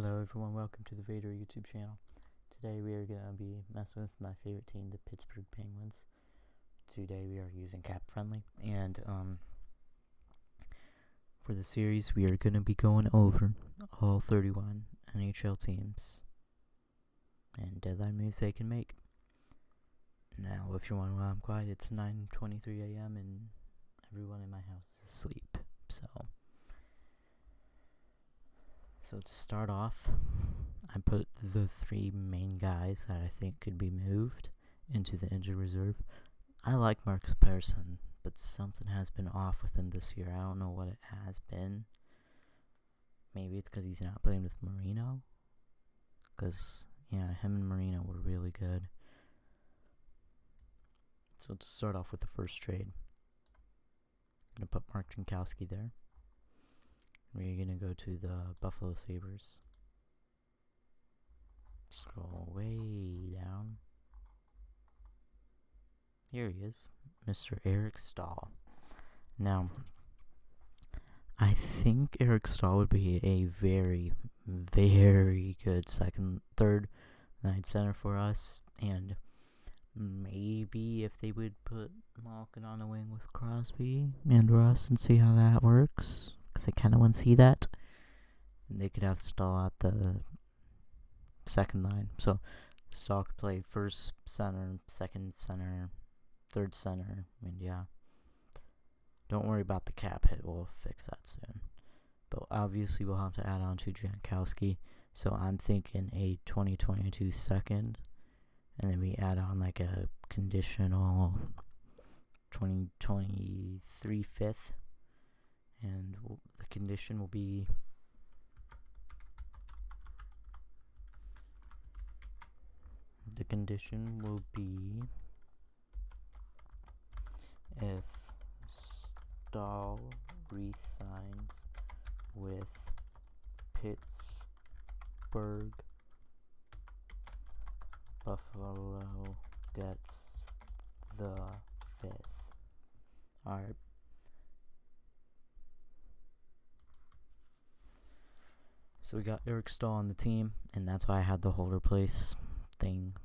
Hello everyone, welcome to the VADR YouTube channel. Today we are going to be messing with my favorite team, the Pittsburgh Penguins. Today we are using CAPFRIENDLY, and for the series we are going to be going over all 31 NHL teams and deadline moves they can make. Now if you're wondering why I'm quiet, it's 9:23 a.m. and everyone in my house is asleep, So to start off, I put the three main guys that I think could be moved into the injured reserve. I like Marcus Persson, but something has been off with him this year. I don't know what it has been. Maybe it's because he's not playing with Marino. Because, yeah, him and Marino were really good. So to start off with the first trade, I'm going to put Mark Jankowski there. We're going to go to the Buffalo Sabres. Scroll way down. Here he is, Mr. Eric Staal. Now, I think Eric Staal would be a very, very good third line center for us. And maybe if they would put Malkin on the wing with Crosby and Russ and see how that works. Because I kind of want to see that. And they could have Staal at the second line. So Staal could play first center, second center, third center. And yeah. Don't worry about the cap hit. We'll fix that soon. But obviously we'll have to add on to Jankowski. So I'm thinking a 2022 second. And then we add on like a conditional 2023 fifth. And the condition will be if Staal re-signs with Pittsburgh, Buffalo gets the fifth. Alright. So we got Eric Staal on the team, and that's why I had the holder place thing.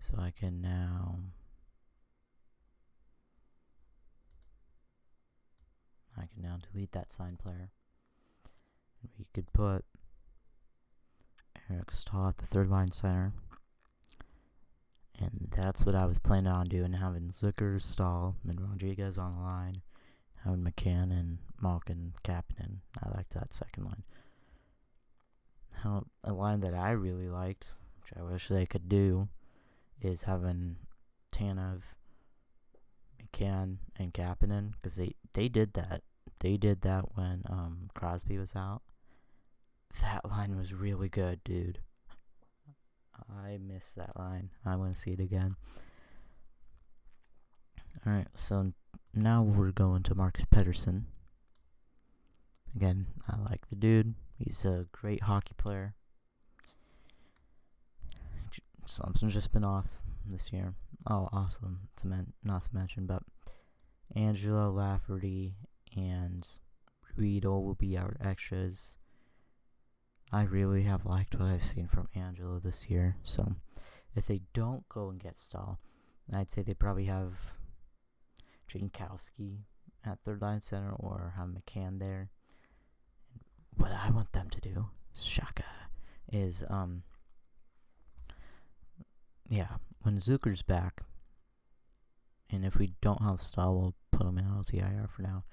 So I can now delete that signed player. We could put Eric Staal at the third line center. And that's what I was planning on doing, having Zucker, Staal, and Rodriguez on the line. Having McCann and Malkin, Kapanen. I liked that second line. Now, a line that I really liked, which I wish they could do, is having Tanev, McCann, and Kapanen, because they did that. They did that when Crosby was out. That line was really good, dude. I miss that line. I want to see it again. Alright, so now we're going to Marcus Pettersson. Again, I like the dude. He's a great hockey player. Something's just been off this year. Oh, awesome. Not to mention, but Angelo, Lafferty, and Riedel will be our extras. I really have liked what I've seen from Angelo this year. So, if they don't go and get Staal, I'd say they probably have Jankowski at third line center or have McCann there. What I want them to do, Shaka, is when Zucker's back, and if we don't have Staal, we'll put him in LTIR for now.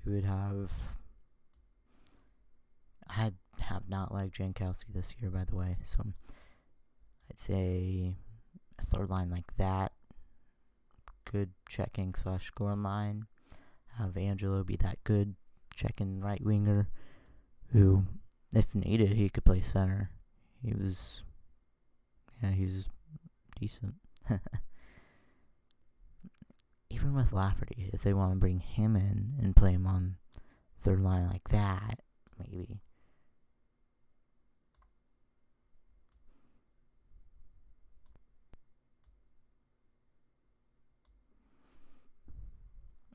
We would have. I have not liked Jankowski this year, by the way, so I'd say a third line like that. Good checking / scoring line. Have Angelo be that good checking right winger who, if needed, he could play center. He's decent. Even with Lafferty, if they want to bring him in and play him on third line like that, maybe.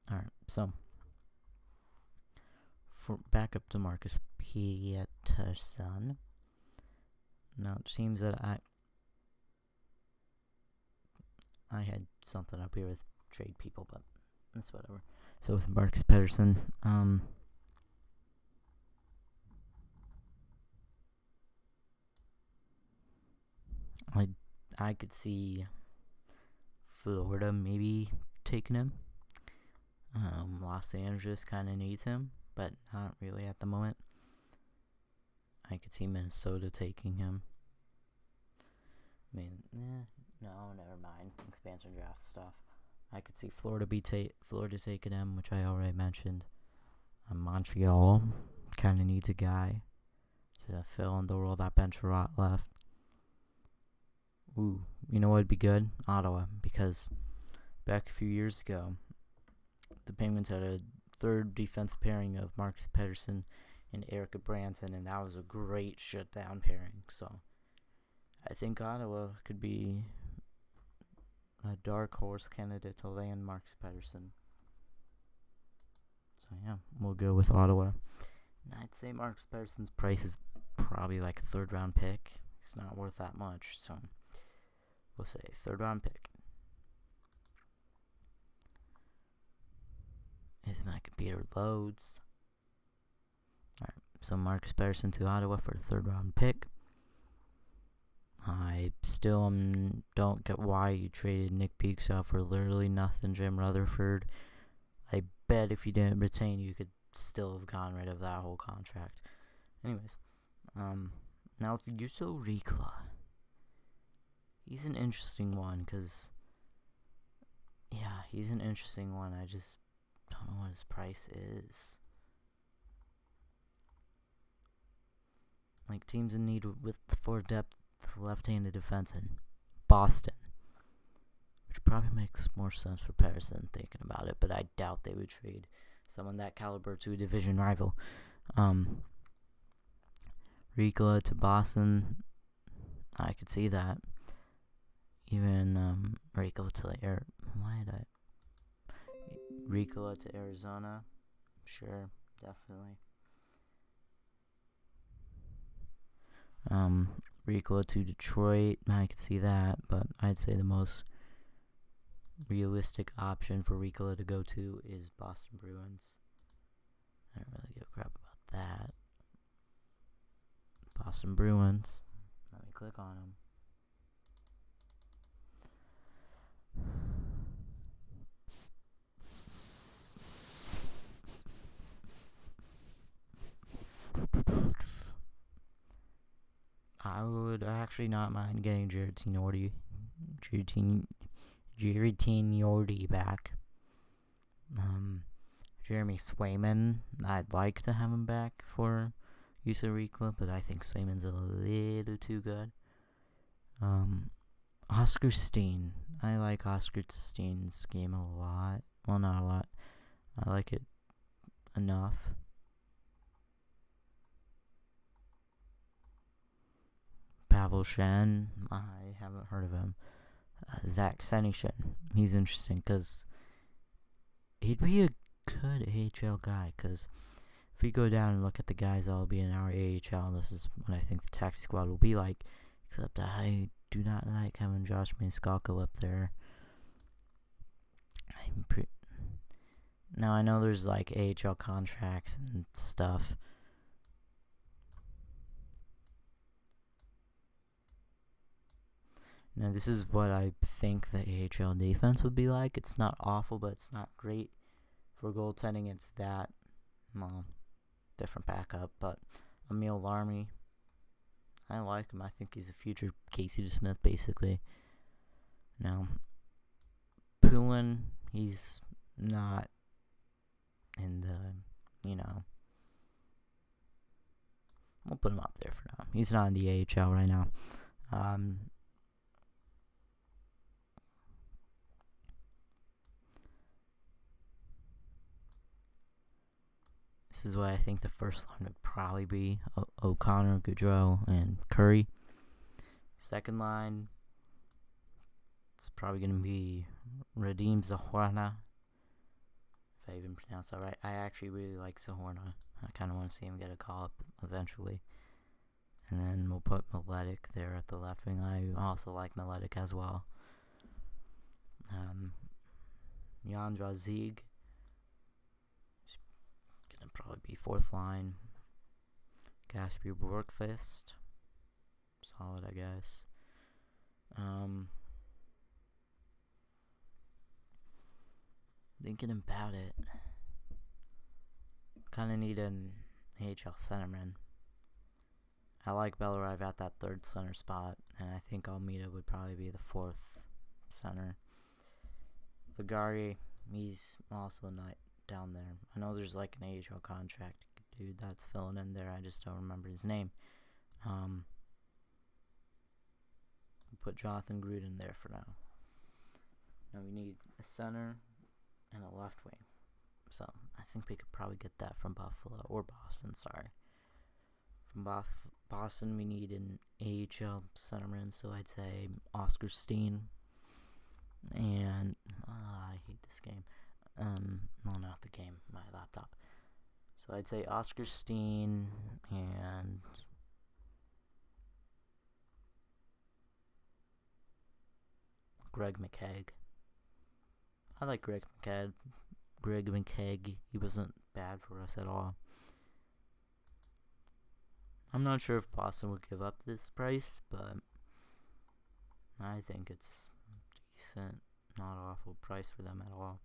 Alright, so for backup to Marcus Peterson. Now it seems that I had something up here with trade people, but that's whatever. So with Marcus Peterson, I could see Florida maybe taking him. Los Angeles kind of needs him, but not really at the moment. I could see Minnesota taking him. I mean, no, never mind. Expansion draft stuff. I could see Florida taking him, which I already mentioned. Montreal kind of needs a guy to fill in the role that Ben Sherratt left. Ooh, you know what would be good? Ottawa, because back a few years ago, the Penguins had a third defensive pairing of Marcus Pettersson and Erica Branson, and that was a great shutdown pairing. So I think Ottawa could be a dark horse candidate to land Marcus Pettersson. So yeah, we'll go with Ottawa. And I'd say Marcus Pettersson's price is probably like a third-round pick. It's not worth that much, so we'll say third-round pick. Is my computer loads. Alright, so Marcus Pettersson to Ottawa for a third-round pick. I still don't get why you traded Nick Peaksall for literally nothing, Jim Rutherford. I bet if you didn't retain, you could still have gotten rid of that whole contract. Anyways, now with Juuso Riikola, he's an interesting one, because, yeah, he's an interesting one. I just don't know what his price is. Like, teams in need for depth left-handed defense in Boston, which probably makes more sense for Pettersson thinking about it, but I doubt they would trade someone that caliber to a division rival. Riikola to Boston, I could see that. Even Riikola to Riikola to Arizona, sure, definitely. Riikola to Detroit, I could see that, but I'd say the most realistic option for Riikola to go to is Boston Bruins. I don't really give a crap about that. Boston Bruins. Let me click on them. I would actually not mind getting Jared Tinordi back. Jeremy Swayman, I'd like to have him back for Juuso Riikola, but I think Swayman's a little too good. Oscar Steen. I like Oscar Steen's game a lot. Well, not a lot. I like it enough. Pavel Shen, I haven't heard of him. Zach Senyshyn, he's interesting because he'd be a good AHL guy. Because if we go down and look at the guys that will be in our AHL, this is what I think the taxi squad will be like. Except I do not like having Josh Maniscalco up there. Now I know there's like AHL contracts and stuff. Now this is what I think the AHL defense would be like. It's not awful, but it's not great. For goaltending, it's that, well, different backup. But Emil Larmy, I like him. I think he's a future Casey DeSmith, basically. Now, Poulin, he's not in the, we'll put him up there for now. He's not in the AHL right now. This is what I think the first line would probably be. O'Connor, Gaudreau, and Curry. Second line, it's probably going to be Radim Zohorna. if I even pronounced that right. I actually really like Sahorna. I kind of want to see him get a call-up eventually. And then we'll put Miletic there at the left wing. I also like Miletic as well. Jan Drazic. Gonna probably be fourth line. Kasper Borkfist. Solid, I guess. Thinking about it. Kind of need an AHL centerman. I like Bellarave at that third center spot, and I think Almeida would probably be the fourth center. Ligari, he's also not down there. I know there's like an AHL contract dude that's filling in there. I just don't remember his name. We'll put Jonathan Gruden there for now. Now we need a center and a left wing. So I think we could probably get that from Buffalo or Boston. Sorry, from Boston we need an AHL centerman. So I'd say Oscar Steen. And I hate this game. Well, not the game, my laptop. So I'd say Oscar Steen and Greg McKegg. I like Greg McKegg. He wasn't bad for us at all. I'm not sure if Boston would give up this price, but I think it's decent, not awful price for them at all.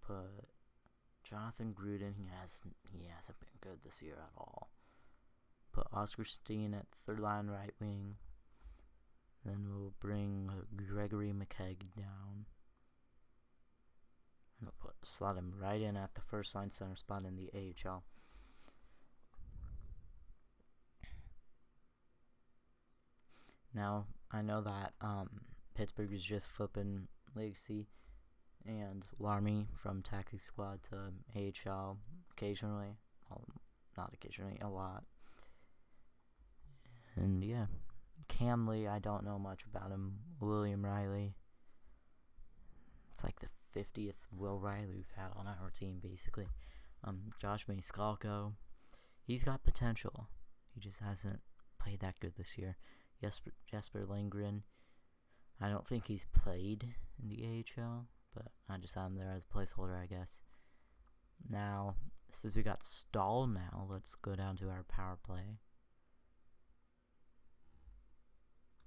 But Jonathan Gruden, he hasn't been good this year at all. Put Oscar Steen at third line right wing. Then we'll bring Gregory McKegg down. And we'll slot him right in at the first line center spot in the AHL. Now, I know that Pittsburgh is just flipping Legacy and Larmy from Taxi Squad to AHL occasionally. Well, not occasionally, a lot. And yeah, Camley, I don't know much about him. William Riley. It's like the 50th Will Riley we've had on our team, basically. Josh Maniscalco. He's got potential. He just hasn't played that good this year. Jesper Lindgren. I don't think he's played in the AHL, but I just have him there as a placeholder, I guess. Now, since we got Stahl now, let's go down to our power play.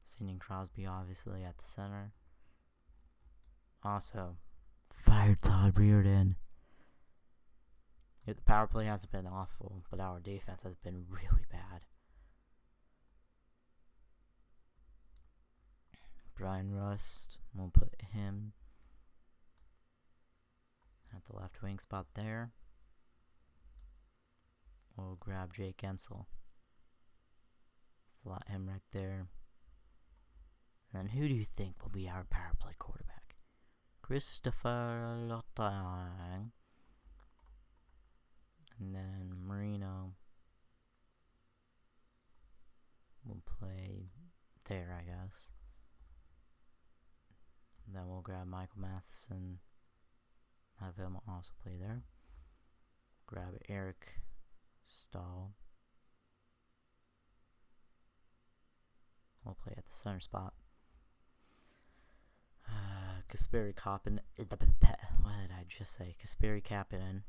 Sidney Crosby, obviously, at the center. Also, fired Todd Reardon. Yeah, the power play hasn't been awful, but our defense has been really bad. Brian Rust, we'll put him at the left wing spot there. We'll grab Jake Gensel. Slot him right there. And then who do you think will be our power play quarterback? Christopher Lotang. And then Marino will play there, I guess. And then we'll grab Michael Matheson. Have him also play there. Grab Eric Stahl. We'll play at the center spot. Kasperi Kapanen. What did I just say? Kasperi Kapanen.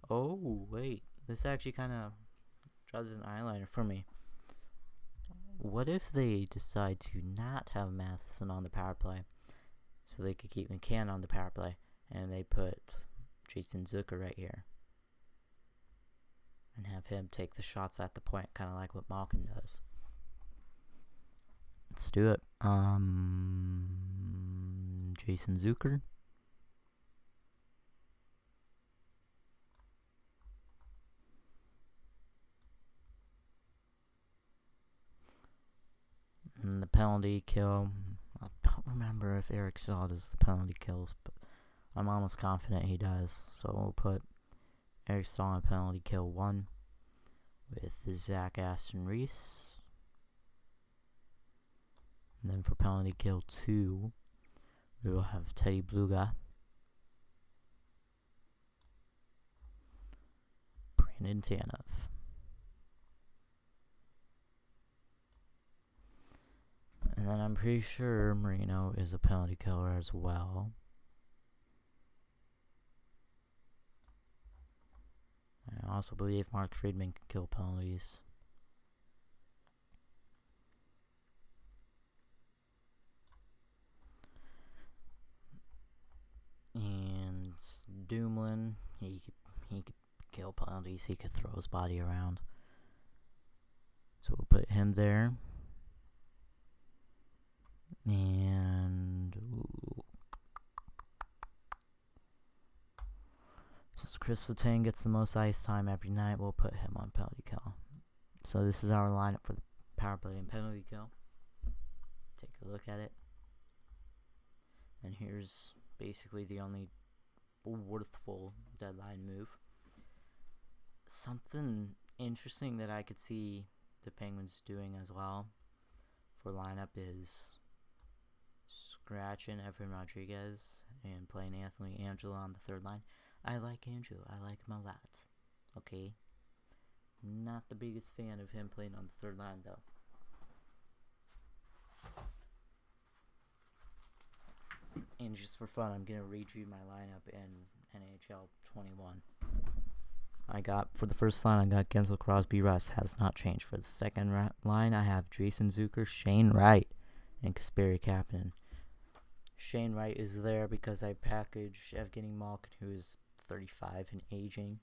Oh, wait. This actually kind of draws an eyeliner for me. What if they decide to not have Matheson on the power play, so they could keep McCann on the power play, and they put Jason Zucker right here, and have him take the shots at the point, kind of like what Malkin does? Let's do it. Jason Zucker. And the penalty kill, I don't remember if Eric Stahl does the penalty kills, but I'm almost confident he does. So we'll put Eric Stahl on penalty kill 1 with Zach Aston Reese. And then for penalty kill 2, we will have Teddy Bluga, Brandon Tanev. And then I'm pretty sure Marino is a penalty killer as well. I also believe Mark Friedman can kill penalties. And Dumoulin, he could kill penalties. He could throw his body around. So we'll put him there. And since Chris Letang gets the most ice time every night, we'll put him on penalty kill. So this is our lineup for the power play and penalty kill. Take a look at it. And here's basically the only worthful deadline move. Something interesting that I could see the Penguins doing as well for lineup is scratching Evan Rodriguez and playing Anthony Angela on the third line. I like Angela. I like him a lot. Okay? Not the biggest fan of him playing on the third line, though. And just for fun, I'm going to read you my lineup in NHL 21. For the first line, I got Gensel, Crosby, Russ. Has not changed. For the second line, I have Jason Zucker, Shane Wright, and Kasperi Kapanen. Shane Wright is there because I packaged Evgeny Malkin, who is 35 and aging,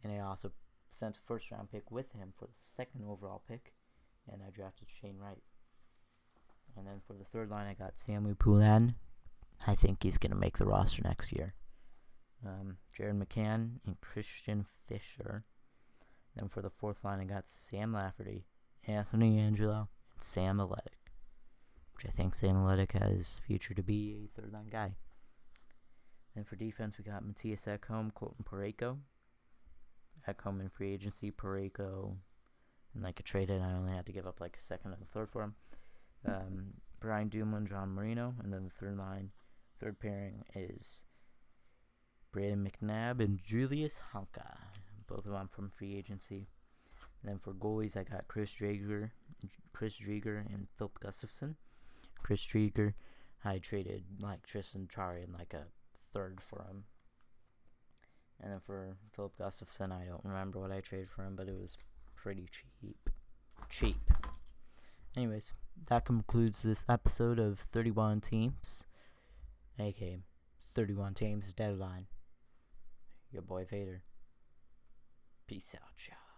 and I also sent a first-round pick with him for the second overall pick, and I drafted Shane Wright. And then for the third line, I got Samu Poulin. I think he's going to make the roster next year. Jared McCann and Christian Fischer. Then for the fourth line, I got Sam Lafferty, Anthony Angelo, and Sam Athletic, which I think Sam Athletic has future to be a third-line guy. Then for defense, we got Matthias Ekholm, Colton Parayko. Ekholm in free agency, Parayko in like a trade-in. I only had to give up like a second and a third for him. Brian Dumoulin, John Marino, and then the third pairing is Braden McNabb and Julius Honka. Both of them from free agency. And then for goalies, I got Chris Drieger, and Philip Gustafson. Chris Drieger, I traded like Tristan Chari in like a third for him. And then for Philip Gustafson, I don't remember what I traded for him, but it was pretty cheap. Anyways, that concludes this episode of 31 Teams, aka 31 Teams Deadline. Your boy Vader. Peace out, y'all.